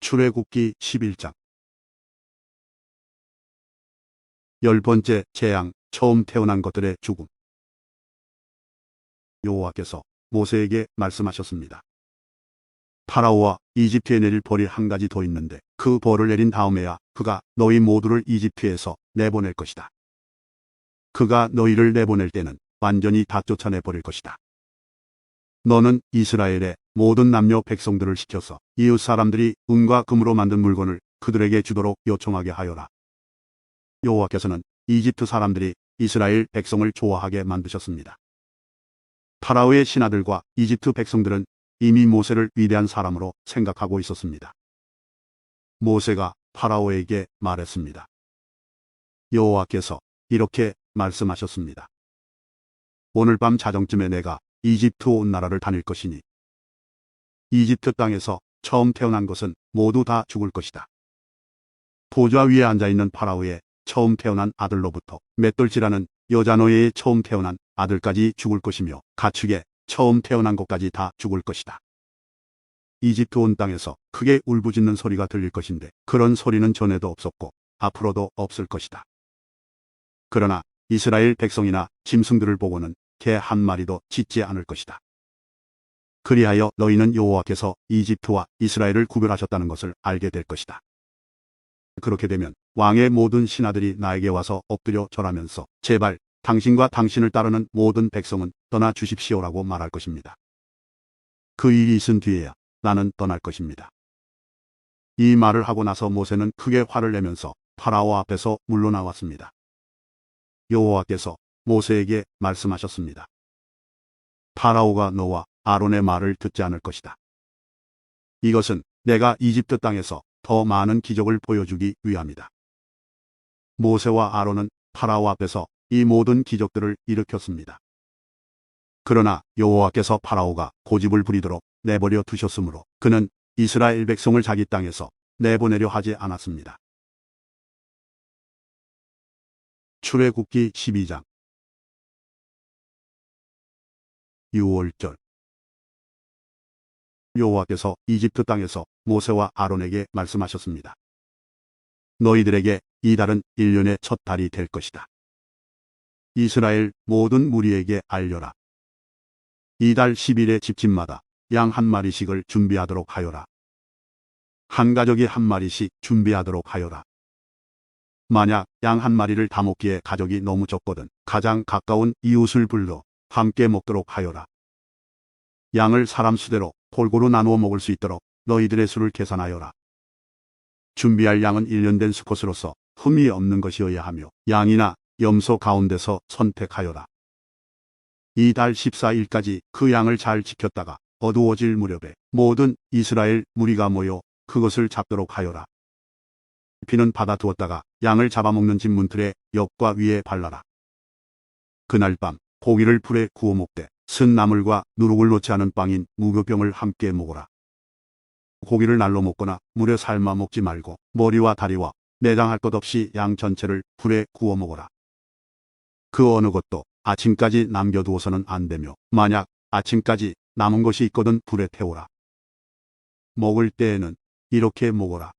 출애굽기 11장. 열 번째 재앙, 처음 태어난 것들의 죽음. 여호와께서 모세에게 말씀하셨습니다. 파라오와 이집트에 내릴 벌이 한 가지 더 있는데 그 벌을 내린 다음에야 그가 너희 모두를 이집트에서 내보낼 것이다. 그가 너희를 내보낼 때는 완전히 다 쫓아내 버릴 것이다. 너는 이스라엘의 모든 남녀 백성들을 시켜서 이웃 사람들이 은과 금으로 만든 물건을 그들에게 주도록 요청하게 하여라. 여호와께서는 이집트 사람들이 이스라엘 백성을 좋아하게 만드셨습니다. 파라오의 신하들과 이집트 백성들은 이미 모세를 위대한 사람으로 생각하고 있었습니다. 모세가 파라오에게 말했습니다. 여호와께서 이렇게 말씀하셨습니다. 오늘 밤 자정쯤에 내가 이집트 온 나라를 다닐 것이니 이집트 땅에서 처음 태어난 것은 모두 다 죽을 것이다. 보좌 위에 앉아있는 파라오의 처음 태어난 아들로부터 맷돌질하는 여자 노예의 처음 태어난 아들까지 죽을 것이며 가축의 처음 태어난 것까지 다 죽을 것이다. 이집트 온 땅에서 크게 울부짖는 소리가 들릴 것인데 그런 소리는 전에도 없었고 앞으로도 없을 것이다. 그러나 이스라엘 백성이나 짐승들을 보고는 개 한 마리도 짖지 않을 것이다. 그리하여 너희는 여호와께서 이집트와 이스라엘을 구별하셨다는 것을 알게 될 것이다. 그렇게 되면 왕의 모든 신하들이 나에게 와서 엎드려 절하면서 제발 당신과 당신을 따르는 모든 백성은 떠나 주십시오라고 말할 것입니다. 그 일이 있은 뒤에야 나는 떠날 것입니다. 이 말을 하고 나서 모세는 크게 화를 내면서 파라오 앞에서 물러나왔습니다. 여호와께서 모세에게 말씀하셨습니다. 파라오가 너와 아론의 말을 듣지 않을 것이다. 이것은 내가 이집트 땅에서 더 많은 기적을 보여주기 위함이다. 모세와 아론은 파라오 앞에서 이 모든 기적들을 일으켰습니다. 그러나 여호와께서 파라오가 고집을 부리도록 내버려 두셨으므로 그는 이스라엘 백성을 자기 땅에서 내보내려 하지 않았습니다. 출애굽기 12장. 6월절. 여호와께서 이집트 땅에서 모세와 아론에게 말씀하셨습니다. 너희들에게 이 달은 1년의 첫 달이 될 것이다. 이스라엘 모든 무리에게 알려라. 이 달 10일에 집집마다 양 한 마리씩을 준비하도록 하여라. 한 가족이 한 마리씩 준비하도록 하여라. 만약 양 한 마리를 다 먹기에 가족이 너무 적거든 가장 가까운 이웃을 불러 함께 먹도록 하여라. 양을 사람 수대로 골고루 나누어 먹을 수 있도록 너희들의 수를 계산하여라. 준비할 양은 1년 된 수컷으로서 흠이 없는 것이어야 하며 양이나 염소 가운데서 선택하여라. 이 달 14일까지 그 양을 잘 지켰다가 어두워질 무렵에 모든 이스라엘 무리가 모여 그것을 잡도록 하여라. 피는 받아두었다가 양을 잡아먹는 집 문틀에 옆과 위에 발라라. 그날 밤 고기를 불에 구워 먹되 쓴 나물과 누룩을 놓지 않은 빵인 무교병을 함께 먹어라. 고기를 날로 먹거나 물에 삶아 먹지 말고 머리와 다리와 내장할 것 없이 양 전체를 불에 구워 먹어라. 그 어느 것도 아침까지 남겨두어서는 안 되며 만약 아침까지 남은 것이 있거든 불에 태우라. 먹을 때에는 이렇게 먹어라.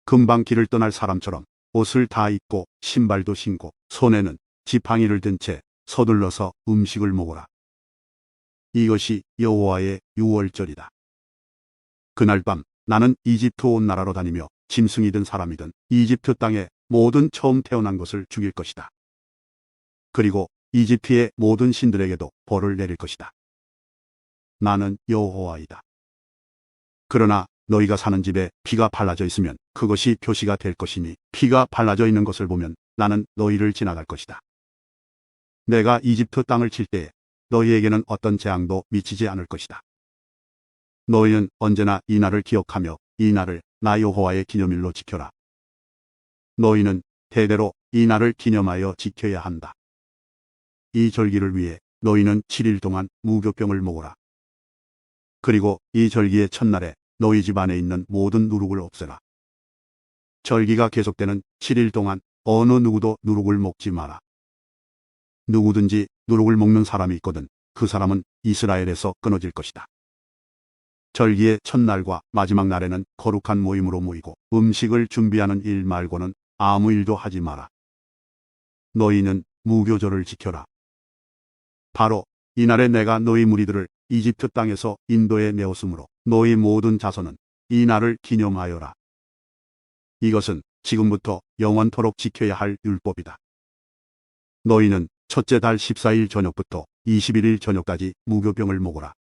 금방 길을 떠날 사람처럼 옷을 다 입고 신발도 신고 손에는 지팡이를 든 채 서둘러서 음식을 먹어라. 이것이 여호와의 유월절이다. 그날 밤 나는 이집트 온 나라로 다니며 짐승이든 사람이든 이집트 땅에 모든 처음 태어난 것을 죽일 것이다. 그리고 이집트의 모든 신들에게도 벌을 내릴 것이다. 나는 여호와이다. 그러나 너희가 사는 집에 피가 발라져 있으면 그것이 표시가 될 것이니 피가 발라져 있는 것을 보면 나는 너희를 지나갈 것이다. 내가 이집트 땅을 칠 때에 너희에게는 어떤 재앙도 미치지 않을 것이다. 너희는 언제나 이 날을 기억하며 이 날을 나 여호와의 기념일로 지켜라. 너희는 대대로 이 날을 기념하여 지켜야 한다. 이 절기를 위해 너희는 7일 동안 무교병을 먹어라. 그리고 이 절기의 첫날에 너희 집 안에 있는 모든 누룩을 없애라. 절기가 계속되는 7일 동안 어느 누구도 누룩을 먹지 마라. 누구든지 누룩을 먹는 사람이 있거든 그 사람은 이스라엘에서 끊어질 것이다. 절기의 첫날과 마지막 날에는 거룩한 모임으로 모이고 음식을 준비하는 일 말고는 아무 일도 하지 마라. 너희는 무교절을 지켜라. 바로 이날에 내가 너희 무리들을 이집트 땅에서 인도에 내었으므로 너희 모든 자손은 이 날을 기념하여라. 이것은 지금부터 영원토록 지켜야 할 율법이다. 너희는 첫째 달 14일 저녁부터 21일 저녁까지 무교병을 먹어라.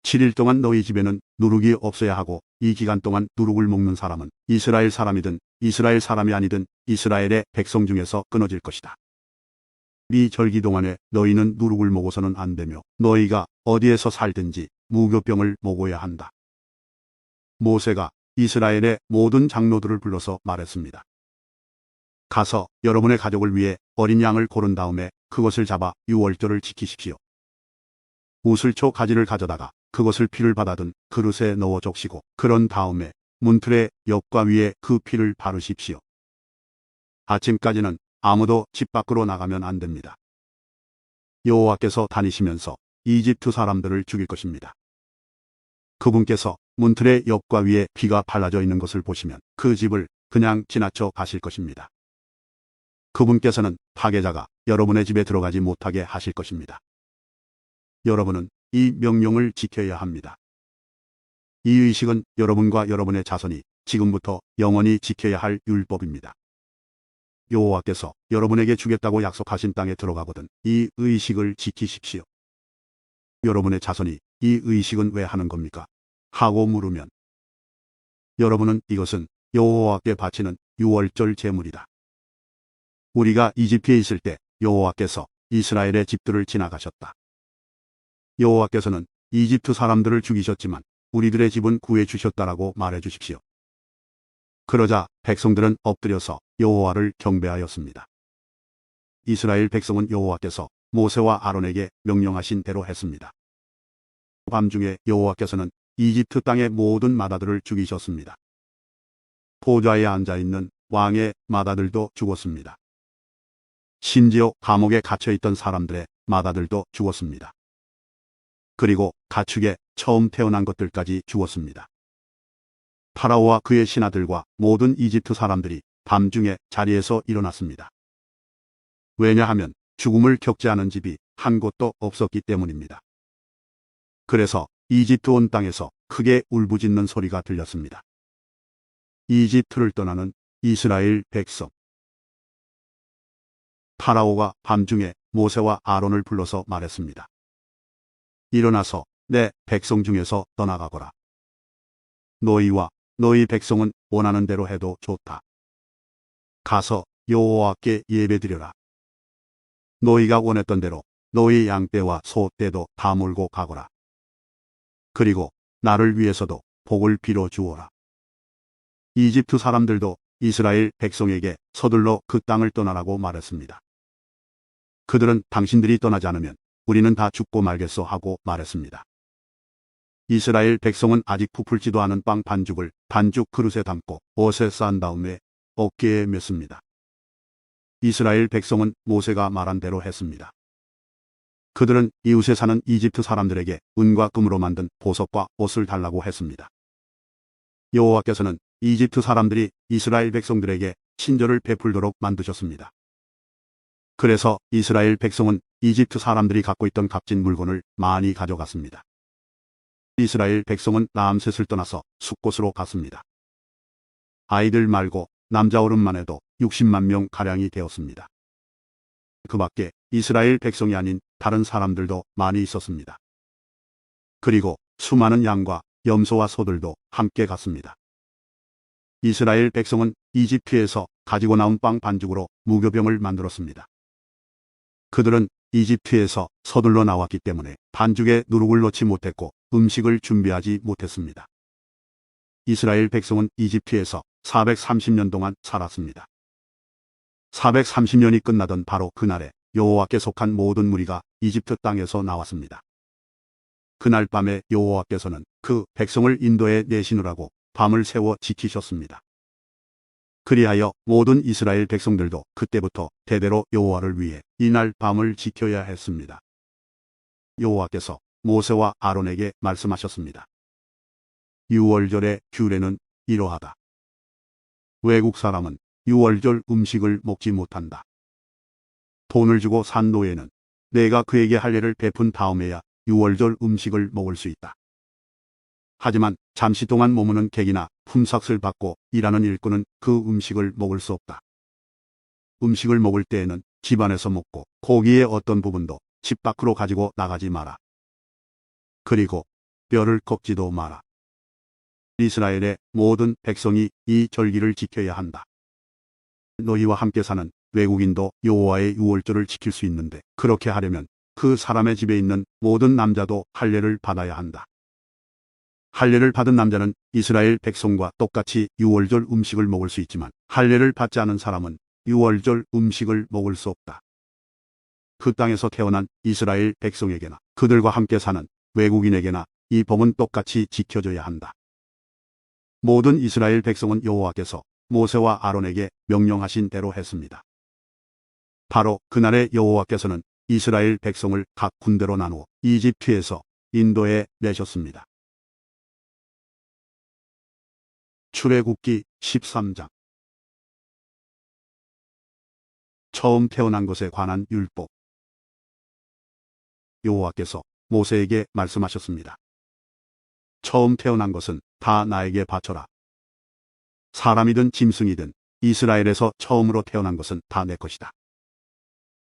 7일 동안 너희 집에는 누룩이 없어야 하고 이 기간 동안 누룩을 먹는 사람은 이스라엘 사람이든 이스라엘 사람이 아니든 이스라엘의 백성 중에서 끊어질 것이다. 이 절기 동안에 너희는 누룩을 먹어서는 안 되며 너희가 어디에서 살든지 무교병을 먹어야 한다. 모세가 이스라엘의 모든 장로들을 불러서 말했습니다. 가서 여러분의 가족을 위해 어린 양을 고른 다음에 그것을 잡아 유월절을 지키십시오. 우슬초 가지를 가져다가 그것을 피를 받아든 그릇에 넣어 적시고 그런 다음에 문틀의 옆과 위에 그 피를 바르십시오. 아침까지는 아무도 집 밖으로 나가면 안 됩니다. 여호와께서 다니시면서 이집트 사람들을 죽일 것입니다. 그분께서 문틀의 옆과 위에 피가 발라져 있는 것을 보시면 그 집을 그냥 지나쳐 가실 것입니다. 그분께서는 파괴자가 여러분의 집에 들어가지 못하게 하실 것입니다. 여러분은 이 명령을 지켜야 합니다. 이 의식은 여러분과 여러분의 자손이 지금부터 영원히 지켜야 할 율법입니다. 여호와께서 여러분에게 주겠다고 약속하신 땅에 들어가거든 이 의식을 지키십시오. 여러분의 자손이 이 의식은 왜 하는 겁니까? 하고 물으면 여러분은 이것은 여호와께 바치는 유월절 제물이다. 우리가 이집트에 있을 때 여호와께서 이스라엘의 집들을 지나가셨다. 여호와께서는 이집트 사람들을 죽이셨지만 우리들의 집은 구해 주셨다라고 말해 주십시오. 그러자 백성들은 엎드려서 여호와를 경배하였습니다. 이스라엘 백성은 여호와께서 모세와 아론에게 명령하신 대로 했습니다. 밤중에 여호와께서는 이집트 땅의 모든 마다들을 죽이셨습니다. 보좌에 앉아있는 왕의 마다들도 죽었습니다. 심지어 감옥에 갇혀있던 사람들의 마다들도 죽었습니다. 그리고 가축에 처음 태어난 것들까지 죽었습니다. 파라오와 그의 신하들과 모든 이집트 사람들이 밤중에 자리에서 일어났습니다. 왜냐하면 죽음을 겪지 않은 집이 한 곳도 없었기 때문입니다. 그래서 이집트 온 땅에서 크게 울부짖는 소리가 들렸습니다. 이집트를 떠나는 이스라엘 백성. 파라오가 밤중에 모세와 아론을 불러서 말했습니다. 일어나서 내 백성 중에서 떠나가거라. 너희와 너희 백성은 원하는 대로 해도 좋다. 가서 여호와께 예배드려라. 너희가 원했던 대로 너희 양떼와 소떼도 다 몰고 가거라. 그리고 나를 위해서도 복을 빌어 주어라. 이집트 사람들도 이스라엘 백성에게 서둘러 그 땅을 떠나라고 말했습니다. 그들은 당신들이 떠나지 않으면 우리는 다 죽고 말겠소 하고 말했습니다. 이스라엘 백성은 아직 부풀지도 않은 빵 반죽을 반죽 그릇에 담고 옷에 싼 다음에 어깨에 맸습니다. 이스라엘 백성은 모세가 말한 대로 했습니다. 그들은 이웃에 사는 이집트 사람들에게 은과 금으로 만든 보석과 옷을 달라고 했습니다. 여호와께서는 이집트 사람들이 이스라엘 백성들에게 친절을 베풀도록 만드셨습니다. 그래서 이스라엘 백성은 이집트 사람들이 갖고 있던 값진 물건을 많이 가져갔습니다. 이스라엘 백성은 라암셋을 떠나서 숫곳으로 갔습니다. 아이들 말고 남자 어른만 해도 60만 명 가량이 되었습니다. 그 밖에 이스라엘 백성이 아닌 다른 사람들도 많이 있었습니다. 그리고 수많은 양과 염소와 소들도 함께 갔습니다. 이스라엘 백성은 이집트에서 가지고 나온 빵 반죽으로 무교병을 만들었습니다. 그들은 이집트에서 서둘러 나왔기 때문에 반죽에 누룩을 넣지 못했고 음식을 준비하지 못했습니다. 이스라엘 백성은 이집트에서 430년 동안 살았습니다. 430년이 끝나던 바로 그날에 여호와께 속한 모든 무리가 이집트 땅에서 나왔습니다. 그날 밤에 여호와께서는 그 백성을 인도에 내시느라고 밤을 새워 지키셨습니다. 그리하여 모든 이스라엘 백성들도 그때부터 대대로 여호와를 위해 이날 밤을 지켜야 했습니다. 여호와께서 모세와 아론에게 말씀하셨습니다. 유월절의 규례는 이러하다. 외국 사람은 유월절 음식을 먹지 못한다. 돈을 주고 산 노예는 내가 그에게 할례를 베푼 다음에야 유월절 음식을 먹을 수 있다. 하지만 잠시 동안 머무는 객이나 품삯을 받고 일하는 일꾼은 그 음식을 먹을 수 없다. 음식을 먹을 때에는 집 안에서 먹고 고기의 어떤 부분도 집 밖으로 가지고 나가지 마라. 그리고 뼈를 꺾지도 마라. 이스라엘의 모든 백성이 이 절기를 지켜야 한다. 너희와 함께 사는 외국인도 여호와의 유월절을 지킬 수 있는데 그렇게 하려면 그 사람의 집에 있는 모든 남자도 할례를 받아야 한다. 할례를 받은 남자는 이스라엘 백성과 똑같이 유월절 음식을 먹을 수 있지만 할례를 받지 않은 사람은 유월절 음식을 먹을 수 없다. 그 땅에서 태어난 이스라엘 백성에게나 그들과 함께 사는 외국인에게나 이 법은 똑같이 지켜져야 한다. 모든 이스라엘 백성은 여호와께서 모세와 아론에게 명령하신 대로 했습니다. 바로 그날에 여호와께서는 이스라엘 백성을 각 군대로 나누어 이집트에서 인도에 내셨습니다. 출애굽기 13장. 처음 태어난 것에 관한 율법. 여호와께서 모세에게 말씀하셨습니다. 처음 태어난 것은 다 나에게 바쳐라. 사람이든 짐승이든 이스라엘에서 처음으로 태어난 것은 다 내 것이다.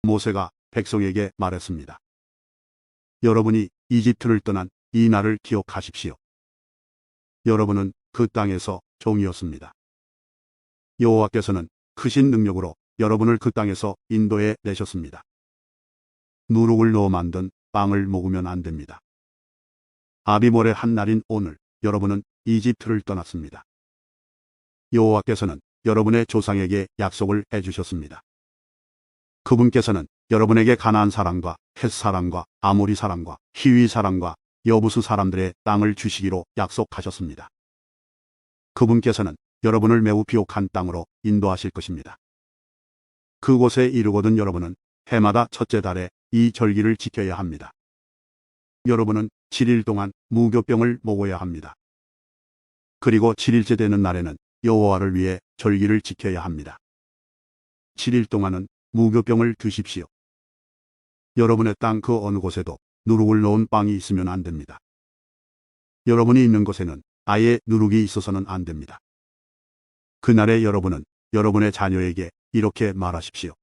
모세가 백성에게 말했습니다. 여러분이 이집트를 떠난 이 날을 기억하십시오. 여러분은 그 땅에서 종이었습니다. 여호와께서는 크신 능력으로 여러분을 그 땅에서 인도에 내셨습니다. 누룩을 넣어 만든 빵을 먹으면 안 됩니다. 아비몰의 한 날인 오늘 여러분은 이집트를 떠났습니다. 여호와께서는 여러분의 조상에게 약속을 해주셨습니다. 그분께서는 여러분에게 가나안 사람과 헷 사람과 아모리 사람과 히위 사람과 여부수 사람들의 땅을 주시기로 약속하셨습니다. 그분께서는 여러분을 매우 비옥한 땅으로 인도하실 것입니다. 그곳에 이르거든 여러분은 해마다 첫째 달에 이 절기를 지켜야 합니다. 여러분은 7일 동안 무교병을 먹어야 합니다. 그리고 7일째 되는 날에는 여호와를 위해 절기를 지켜야 합니다. 7일 동안은 무교병을 드십시오. 여러분의 땅 그 어느 곳에도 누룩을 넣은 빵이 있으면 안 됩니다. 여러분이 있는 곳에는 아예 누룩이 있어서는 안 됩니다. 그날에 여러분은 여러분의 자녀에게 이렇게 말하십시오.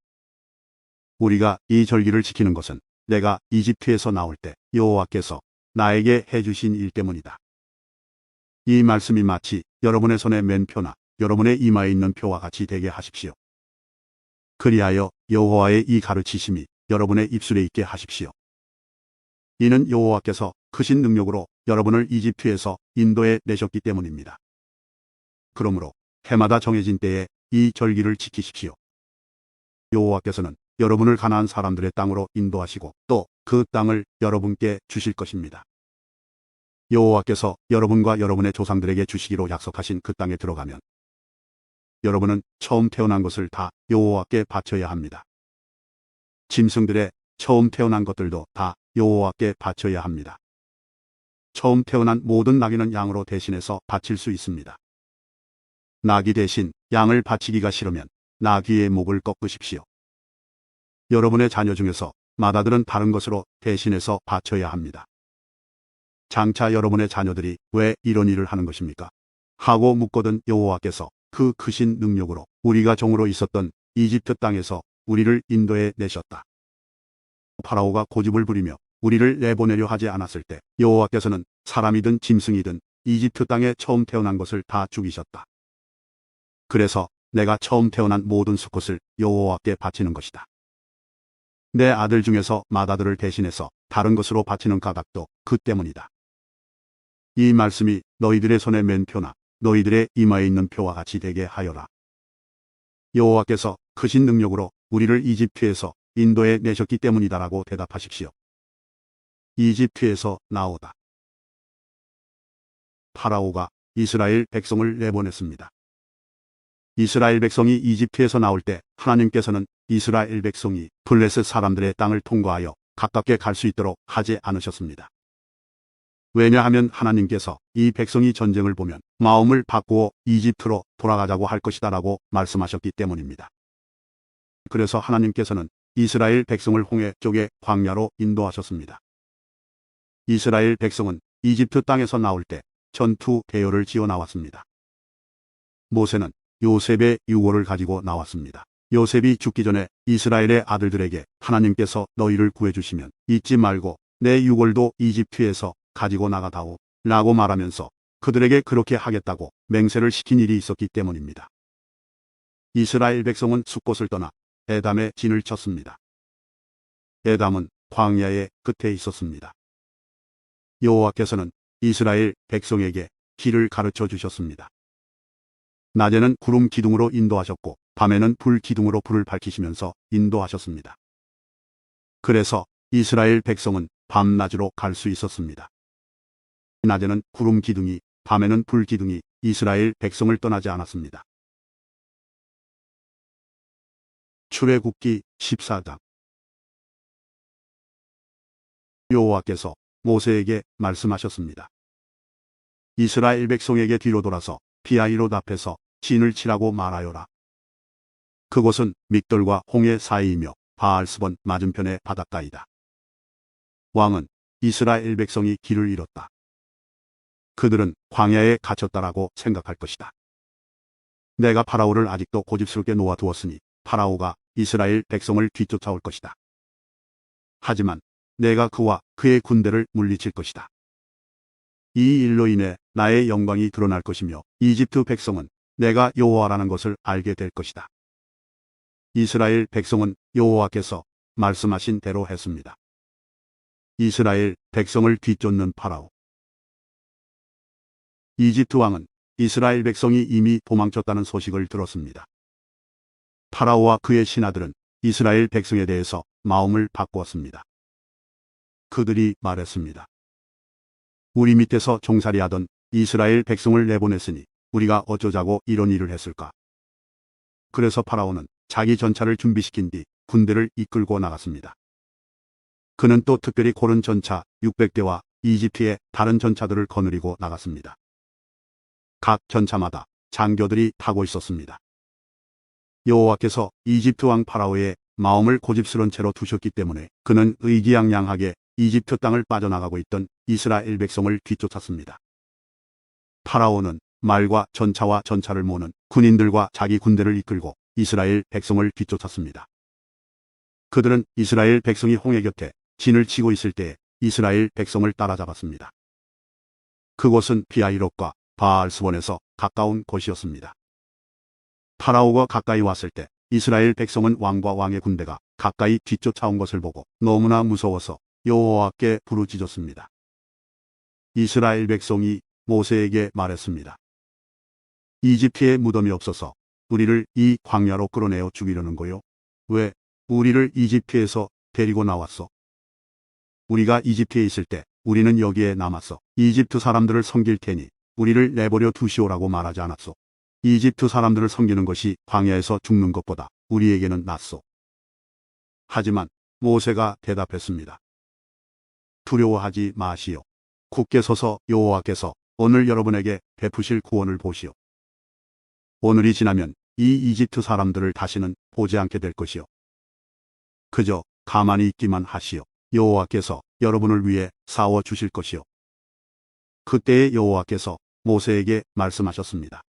우리가 이 절기를 지키는 것은 내가 이집트에서 나올 때 여호와께서 나에게 해주신 일 때문이다. 이 말씀이 마치 여러분의 손에 맨 표나 여러분의 이마에 있는 표와 같이 되게 하십시오. 그리하여 여호와의 이 가르치심이 여러분의 입술에 있게 하십시오. 이는 여호와께서 크신 능력으로 여러분을 이집트에서 인도에 내셨기 때문입니다. 그러므로 해마다 정해진 때에 이 절기를 지키십시오. 여호와께서는 여러분을 가나안 사람들의 땅으로 인도하시고 또 그 땅을 여러분께 주실 것입니다. 여호와께서 여러분과 여러분의 조상들에게 주시기로 약속하신 그 땅에 들어가면 여러분은 처음 태어난 것을 다 여호와께 바쳐야 합니다. 짐승들의 처음 태어난 것들도 다 여호와께 바쳐야 합니다. 처음 태어난 모든 나귀는 양으로 대신해서 바칠 수 있습니다. 나귀 대신 양을 바치기가 싫으면 나귀의 목을 꺾으십시오. 여러분의 자녀 중에서 맏아들은 다른 것으로 대신해서 바쳐야 합니다. 장차 여러분의 자녀들이 왜 이런 일을 하는 것입니까? 하고 묻거든 여호와께서 그 크신 능력으로 우리가 종으로 있었던 이집트 땅에서 우리를 인도에 내셨다. 파라오가 고집을 부리며 우리를 내보내려 하지 않았을 때 여호와께서는 사람이든 짐승이든 이집트 땅에 처음 태어난 것을 다 죽이셨다. 그래서 내가 처음 태어난 모든 수컷을 여호와께 바치는 것이다. 내 아들 중에서 맏아들을 대신해서 다른 것으로 바치는 까닭도 그 때문이다. 이 말씀이 너희들의 손에 맨 표나 너희들의 이마에 있는 표와 같이 되게 하여라. 여호와께서 크신 능력으로 우리를 이집트에서 인도에 내셨기 때문이다라고 대답하십시오. 이집트에서 나오다. 파라오가 이스라엘 백성을 내보냈습니다. 이스라엘 백성이 이집트에서 나올 때 하나님께서는 이스라엘 백성이 블레셋 사람들의 땅을 통과하여 가깝게 갈 수 있도록 하지 않으셨습니다. 왜냐하면 하나님께서 이 백성이 전쟁을 보면 마음을 바꾸어 이집트로 돌아가자고 할 것이다 라고 말씀하셨기 때문입니다. 그래서 하나님께서는 이스라엘 백성을 홍해 쪽의 광야로 인도하셨습니다. 이스라엘 백성은 이집트 땅에서 나올 때 전투 대열을 지어 나왔습니다. 모세는 요셉의 유고를 가지고 나왔습니다. 요셉이 죽기 전에 이스라엘의 아들들에게 하나님께서 너희를 구해주시면 잊지 말고 내 유골도 이집트에서 가지고 나가다오 라고 말하면서 그들에게 그렇게 하겠다고 맹세를 시킨 일이 있었기 때문입니다. 이스라엘 백성은 숫곳을 떠나 에담에 진을 쳤습니다. 에담은 광야의 끝에 있었습니다. 여호와께서는 이스라엘 백성에게 길을 가르쳐 주셨습니다. 낮에는 구름 기둥으로 인도하셨고 밤에는 불 기둥으로 불을 밝히시면서 인도하셨습니다. 그래서 이스라엘 백성은 밤낮으로 갈 수 있었습니다. 낮에는 구름 기둥이, 밤에는 불 기둥이 이스라엘 백성을 떠나지 않았습니다. 출애굽기 14장. 여호와께서 모세에게 말씀하셨습니다. 이스라엘 백성에게 뒤로 돌아서 비하이롯 앞에서 진을 치라고 말하여라. 그곳은 믹돌과 홍해 사이이며 바알스본 맞은편의 바닷가이다. 왕은 이스라엘 백성이 길을 잃었다. 그들은 광야에 갇혔다라고 생각할 것이다. 내가 파라오를 아직도 고집스럽게 놓아두었으니 파라오가 이스라엘 백성을 뒤쫓아올 것이다. 하지만 내가 그와 그의 군대를 물리칠 것이다. 이 일로 인해 나의 영광이 드러날 것이며 이집트 백성은 내가 여호와라는 것을 알게 될 것이다. 이스라엘 백성은 여호와께서 말씀하신 대로 했습니다. 이스라엘 백성을 뒤쫓는 파라오. 이집트 왕은 이스라엘 백성이 이미 도망쳤다는 소식을 들었습니다. 파라오와 그의 신하들은 이스라엘 백성에 대해서 마음을 바꾸었습니다. 그들이 말했습니다. 우리 밑에서 종살이하던 이스라엘 백성을 내보냈으니 우리가 어쩌자고 이런 일을 했을까? 그래서 파라오는 자기 전차를 준비시킨 뒤 군대를 이끌고 나갔습니다. 그는 또 특별히 고른 전차 600대와 이집트의 다른 전차들을 거느리고 나갔습니다. 각 전차마다 장교들이 타고 있었습니다. 여호와께서 이집트 왕 파라오의 마음을 고집스런 채로 두셨기 때문에 그는 의기양양하게 이집트 땅을 빠져나가고 있던 이스라엘 백성을 뒤쫓았습니다. 파라오는 말과 전차와 전차를 모는 군인들과 자기 군대를 이끌고 이스라엘 백성을 뒤쫓았습니다. 그들은 이스라엘 백성이 홍해 곁에 진을 치고 있을 때에 이스라엘 백성을 따라잡았습니다. 그곳은 비하이롯과 바알스본에서 가까운 곳이었습니다. 파라오가 가까이 왔을 때 이스라엘 백성은 왕과 왕의 군대가 가까이 뒤쫓아온 것을 보고 너무나 무서워서 여호와께 부르짖었습니다. 이스라엘 백성이 모세에게 말했습니다. 이집트에 무덤이 없어서 우리를 이 광야로 끌어내어 죽이려는 거요? 왜 우리를 이집트에서 데리고 나왔어? 우리가 이집트에 있을 때 우리는 여기에 남았어 이집트 사람들을 섬길 테니 우리를 내버려 두시오라고 말하지 않았소? 이집트 사람들을 섬기는 것이 광야에서 죽는 것보다 우리에게는 낫소. 하지만 모세가 대답했습니다. 두려워하지 마시오. 굳게 서서 여호와께서 오늘 여러분에게 베푸실 구원을 보시오. 오늘이 지나면 이 이집트 사람들을 다시는 보지 않게 될 것이오. 그저 가만히 있기만 하시오. 여호와께서 여러분을 위해 싸워 주실 것이오. 그때에 여호와께서 모세에게 말씀하셨습니다.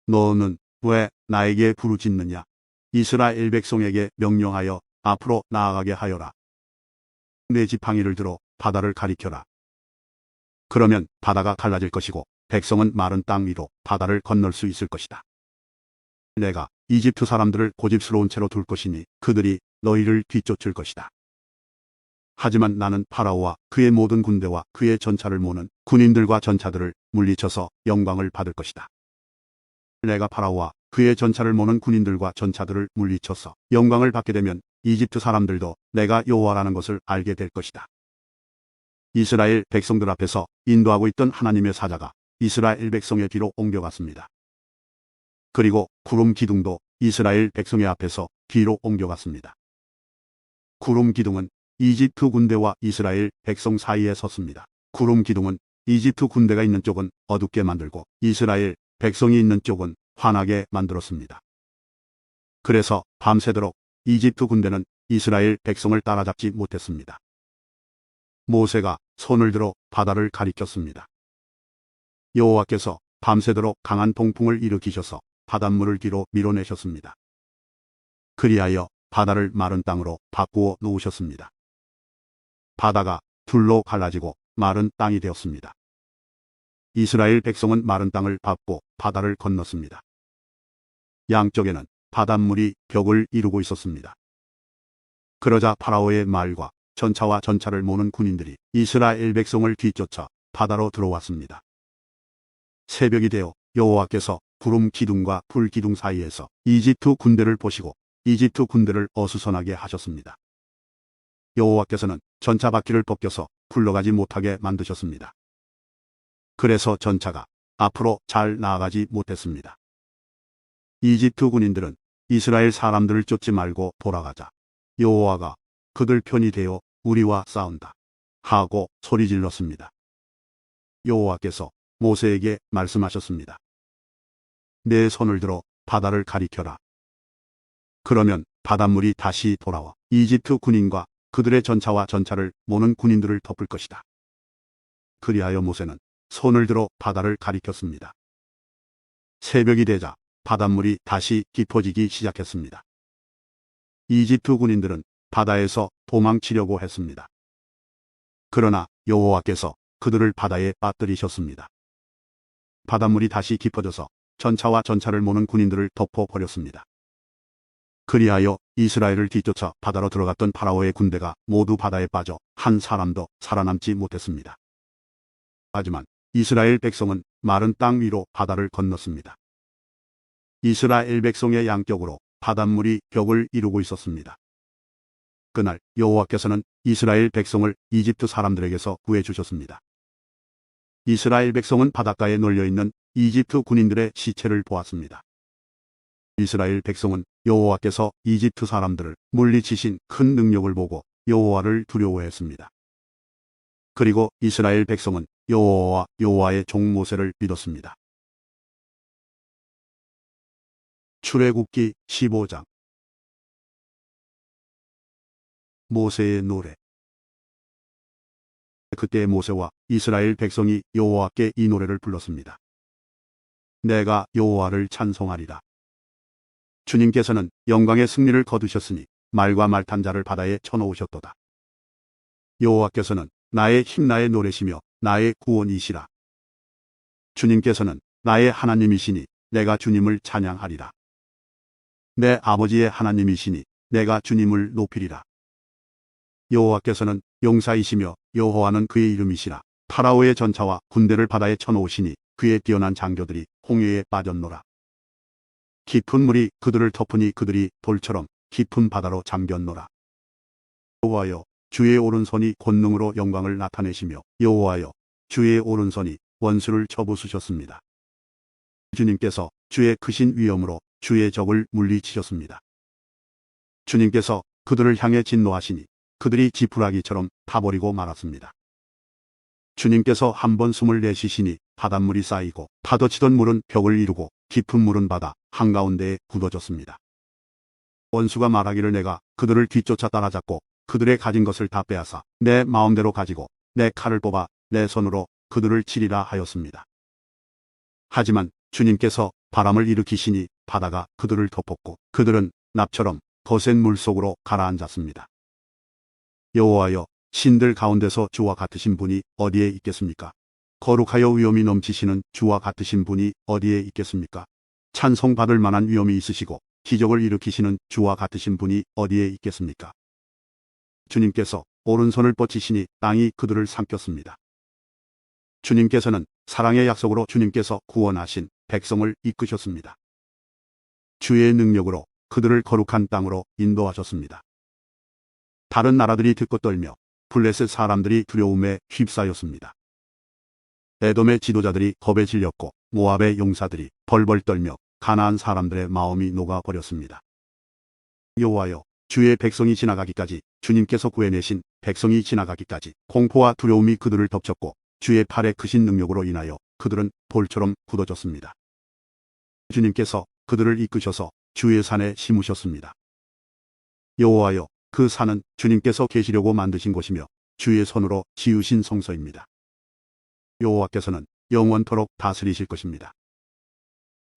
너는 왜 나에게 부르짖느냐? 이스라엘 백성에게 명령하여 앞으로 나아가게 하여라. 내 지팡이를 들어 바다를 가리켜라. 그러면 바다가 갈라질 것이고 백성은 마른 땅 위로 바다를 건널 수 있을 것이다. 내가 이집트 사람들을 고집스러운 채로 둘 것이니 그들이 너희를 뒤쫓을 것이다. 하지만 나는 파라오와 그의 모든 군대와 그의 전차를 모는 군인들과 전차들을 물리쳐서 영광을 받을 것이다. 내가 파라오와 그의 전차를 모는 군인들과 전차들을 물리쳐서 영광을 받게 되면 이집트 사람들도 내가 여호와라는 것을 알게 될 것이다. 이스라엘 백성들 앞에서 인도하고 있던 하나님의 사자가 이스라엘 백성의 뒤로 옮겨갔습니다. 그리고 구름 기둥도 이스라엘 백성의 앞에서 뒤로 옮겨갔습니다. 구름 기둥은 이집트 군대와 이스라엘 백성 사이에 섰습니다. 구름 기둥은 이집트 군대가 있는 쪽은 어둡게 만들고 이스라엘 백성이 있는 쪽은 환하게 만들었습니다. 그래서 밤새도록 이집트 군대는 이스라엘 백성을 따라잡지 못했습니다. 모세가 손을 들어 바다를 가리켰습니다. 여호와께서 밤새도록 강한 동풍을 일으키셔서 바닷물을 뒤로 밀어내셨습니다. 그리하여 바다를 마른 땅으로 바꾸어 놓으셨습니다. 바다가 둘로 갈라지고 마른 땅이 되었습니다. 이스라엘 백성은 마른 땅을 밟고 바다를 건넜습니다. 양쪽에는 바닷물이 벽을 이루고 있었습니다. 그러자 파라오의 말과 전차와 전차를 모는 군인들이 이스라엘 백성을 뒤쫓아 바다로 들어왔습니다. 새벽이 되어 여호와께서 구름 기둥과 불 기둥 사이에서 이집트 군대를 보시고 이집트 군대를 어수선하게 하셨습니다. 여호와께서는 전차 바퀴를 벗겨서 굴러가지 못하게 만드셨습니다. 그래서 전차가 앞으로 잘 나아가지 못했습니다. 이집트 군인들은 이스라엘 사람들을 쫓지 말고 돌아가자. 여호와가 그들 편이 되어 우리와 싸운다 하고 소리질렀습니다. 여호와께서 모세에게 말씀하셨습니다. 내 손을 들어 바다를 가리켜라. 그러면 바닷물이 다시 돌아와 이집트 군인과 그들의 전차와 전차를 모는 군인들을 덮을 것이다. 그리하여 모세는 손을 들어 바다를 가리켰습니다. 새벽이 되자 바닷물이 다시 깊어지기 시작했습니다. 이집트 군인들은 바다에서 도망치려고 했습니다. 그러나 여호와께서 그들을 바다에 빠뜨리셨습니다. 바닷물이 다시 깊어져서 전차와 전차를 모는 군인들을 덮어버렸습니다. 그리하여 이스라엘을 뒤쫓아 바다로 들어갔던 파라오의 군대가 모두 바다에 빠져 한 사람도 살아남지 못했습니다. 하지만 이스라엘 백성은 마른 땅 위로 바다를 건넜습니다. 이스라엘 백성의 양쪽으로 바닷물이 벽을 이루고 있었습니다. 그날 여호와께서는 이스라엘 백성을 이집트 사람들에게서 구해주셨습니다. 이스라엘 백성은 바닷가에 널려있는 이집트 군인들의 시체를 보았습니다. 이스라엘 백성은 여호와께서 이집트 사람들을 물리치신 큰 능력을 보고 여호와를 두려워했습니다. 그리고 이스라엘 백성은 여호와와 여호와의 종 모세를 믿었습니다. 출애굽기 15장 모세의 노래. 그때 모세와 이스라엘 백성이 여호와께 이 노래를 불렀습니다. 내가 여호와를 찬송하리라. 주님께서는 영광의 승리를 거두셨으니 말과 말탄 자를 바다에 쳐놓으셨도다. 여호와께서는 나의 힘 나의 노래시며 나의 구원이시라. 주님께서는 나의 하나님이시니 내가 주님을 찬양하리라. 내 아버지의 하나님이시니 내가 주님을 높이리라. 여호와께서는 용사이시며 여호와는 그의 이름이시라. 파라오의 전차와 군대를 바다에 쳐놓으시니 그의 뛰어난 장교들이 홍해에 빠졌노라. 깊은 물이 그들을 덮으니 그들이 돌처럼 깊은 바다로 잠겼노라. 여호와여 주의 오른손이 권능으로 영광을 나타내시며 여호와여 주의 오른손이 원수를 쳐부수셨습니다. 주님께서 주의 크신 위엄으로 주의 적을 물리치셨습니다. 주님께서 그들을 향해 진노하시니 그들이 지푸라기처럼 타버리고 말았습니다. 주님께서 한번 숨을 내쉬시니 바닷물이 쌓이고 파도치던 물은 벽을 이루고 깊은 물은 바다 한가운데에 굳어졌습니다. 원수가 말하기를 내가 그들을 뒤쫓아 따라잡고 그들의 가진 것을 다 빼앗아 내 마음대로 가지고 내 칼을 뽑아 내 손으로 그들을 치리라 하였습니다. 하지만 주님께서 바람을 일으키시니 바다가 그들을 덮었고 그들은 납처럼 거센 물속으로 가라앉았습니다. 여호와여 신들 가운데서 주와 같으신 분이 어디에 있겠습니까? 거룩하여 위엄이 넘치시는 주와 같으신 분이 어디에 있겠습니까? 찬송받을 만한 위엄이 있으시고 기적을 일으키시는 주와 같으신 분이 어디에 있겠습니까? 주님께서 오른손을 뻗치시니 땅이 그들을 삼켰습니다. 주님께서는 사랑의 약속으로 주님께서 구원하신 백성을 이끄셨습니다. 주의 능력으로 그들을 거룩한 땅으로 인도하셨습니다. 다른 나라들이 듣고 떨며 블레셋 사람들이 두려움에 휩싸였습니다. 에돔의 지도자들이 겁에 질렸고 모압의 용사들이 벌벌 떨며 가나안 사람들의 마음이 녹아버렸습니다. 여호와여 주의 백성이 지나가기까지 주님께서 구해내신 백성이 지나가기까지 공포와 두려움이 그들을 덮쳤고 주의 팔의 크신 능력으로 인하여 그들은 돌처럼 굳어졌습니다. 주님께서 그들을 이끄셔서 주의 산에 심으셨습니다. 여호와여, 그 산은 주님께서 계시려고 만드신 곳이며 주의 손으로 지으신 성소입니다. 여호와께서는 영원토록 다스리실 것입니다.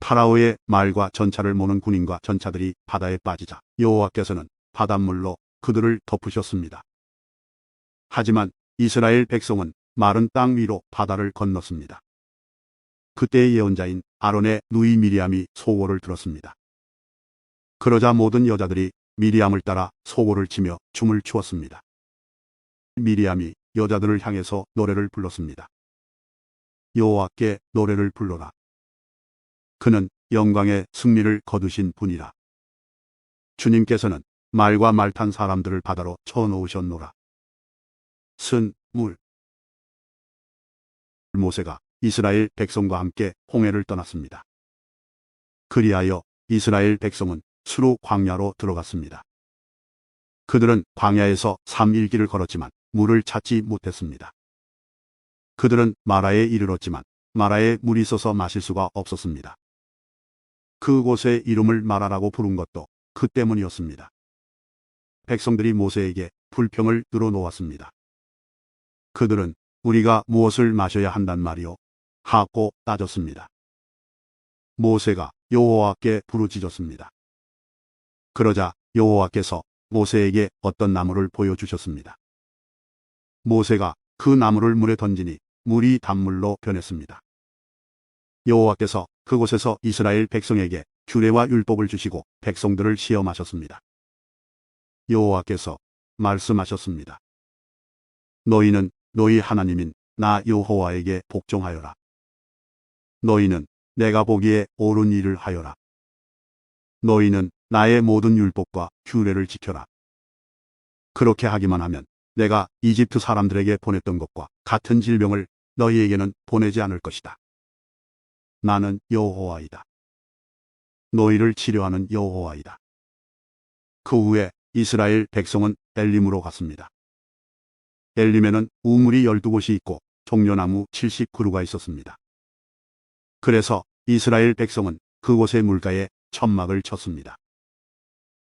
파라오의 말과 전차를 모는 군인과 전차들이 바다에 빠지자 여호와께서는 바닷물로 그들을 덮으셨습니다. 하지만 이스라엘 백성은 마른 땅 위로 바다를 건넜습니다. 그때의 예언자인 아론의 누이 미리암이 소고를 들었습니다. 그러자 모든 여자들이 미리암을 따라 소고를 치며 춤을 추었습니다. 미리암이 여자들을 향해서 노래를 불렀습니다. 여호와께 노래를 불러라. 그는 영광의 승리를 거두신 분이라. 주님께서는 말과 말 탄 사람들을 바다로 쳐놓으셨노라. 물. 모세가 이스라엘 백성과 함께 홍해를 떠났습니다. 그리하여 이스라엘 백성은 수루 광야로 들어갔습니다. 그들은 광야에서 3일 길을 걸었지만 물을 찾지 못했습니다. 그들은 마라에 이르렀지만 마라에 물이 있어서 마실 수가 없었습니다. 그곳의 이름을 마라라고 부른 것도 그 때문이었습니다. 백성들이 모세에게 불평을 들어놓았습니다. 그들은 우리가 무엇을 마셔야 한단 말이오? 하고 따졌습니다. 모세가 여호와께 부르짖었습니다. 그러자 여호와께서 모세에게 어떤 나무를 보여주셨습니다. 모세가 그 나무를 물에 던지니 물이 단물로 변했습니다. 여호와께서 그곳에서 이스라엘 백성에게 규례와 율법을 주시고 백성들을 시험하셨습니다. 여호와께서 말씀하셨습니다. 너희는 너희 하나님인 나 여호와에게 복종하여라. 너희는 내가 보기에 옳은 일을 하여라. 너희는 나의 모든 율법과 규례를 지켜라. 그렇게 하기만 하면 내가 이집트 사람들에게 보냈던 것과 같은 질병을 너희에게는 보내지 않을 것이다. 나는 여호와이다. 너희를 치료하는 여호와이다. 그 후에 이스라엘 백성은 엘림으로 갔습니다. 엘림에는 우물이 12곳이 있고 종려나무 70그루가 있었습니다. 그래서 이스라엘 백성은 그곳의 물가에 천막을 쳤습니다.